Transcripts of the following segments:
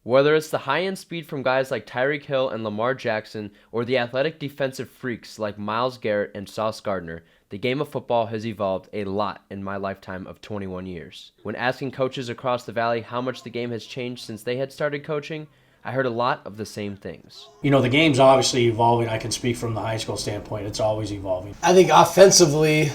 Whether it's the high-end speed from guys like Tyreek Hill and Lamar Jackson, or the athletic defensive freaks like Myles Garrett and Sauce Gardner, the game of football has evolved a lot in my lifetime of 21 years. When asking coaches across the valley how much the game has changed since they had started coaching, I heard a lot of the same things. You know, the game's obviously evolving. I can speak from the high school standpoint. It's always evolving. I think offensively,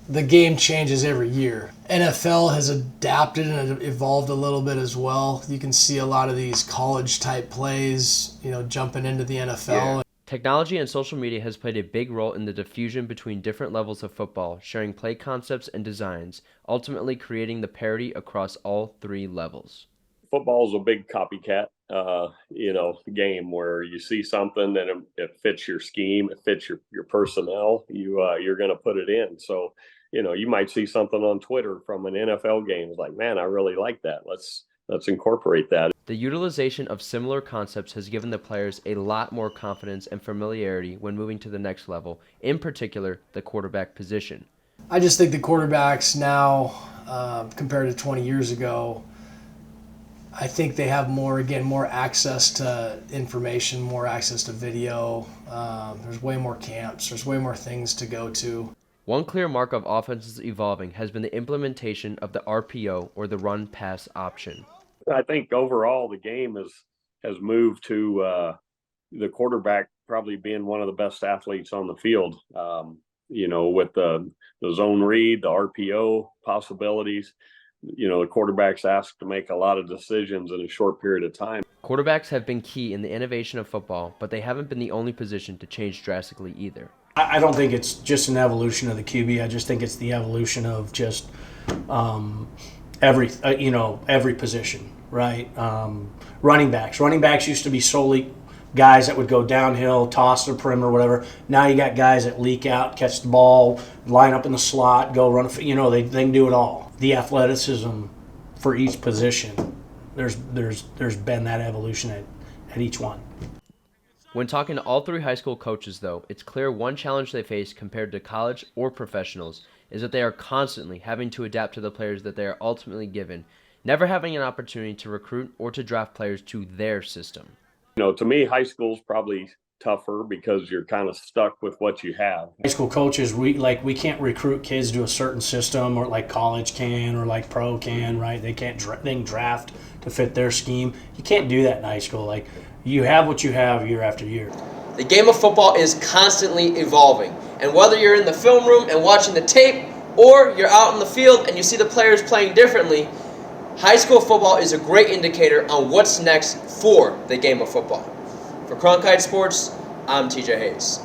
the game changes every year. NFL has adapted and evolved a little bit as well. You can see a lot of these college-type plays, jumping into the NFL. Yeah. Technology and social media has played a big role in the diffusion between different levels of football, sharing play concepts and designs, ultimately creating the parity across all three levels. Football is a big copycat, game where you see something and it fits your scheme, it fits your personnel, you're going to put it in. So, you might see something on Twitter from an NFL game. It's like, man, I really like that. Let's incorporate that. The utilization of similar concepts has given the players a lot more confidence and familiarity when moving to the next level, in particular, the quarterback position. I just think the quarterbacks now, compared to 20 years ago, I think they have more access to information, more access to video. There's way more camps. There's way more things to go to. One clear mark of offenses evolving has been the implementation of the RPO, or the run-pass option. I think overall the game has moved to the quarterback probably being one of the best athletes on the field. With the zone read, the RPO possibilities. The quarterback's asked to make a lot of decisions in a short period of time. Quarterbacks have been key in the innovation of football, but they haven't been the only position to change drastically either. I don't think it's just an evolution of the QB. I just think it's the evolution of just every position, right? Running backs used to be solely guys that would go downhill, toss the perimeter, whatever. Now you got guys that leak out, catch the ball, line up in the slot, go run. They can do it all. The athleticism for each position, there's been that evolution at each one. When talking to all three high school coaches, though, it's clear one challenge they face compared to college or professionals is that they are constantly having to adapt to the players that they are ultimately given, never having an opportunity to recruit or to draft players to their system. To me, high school's probably tougher because you're kind of stuck with what you have. High school coaches, we can't recruit kids to a certain system, or like college can, or like pro can, right? They can't draft to fit their scheme. You can't do that in high school. Like, you have what you have year after year. The game of football is constantly evolving, and whether you're in the film room and watching the tape, or you're out in the field and you see the players playing differently, high school football is a great indicator on what's next for the game of football. For Cronkite Sports, I'm TJ Hayes.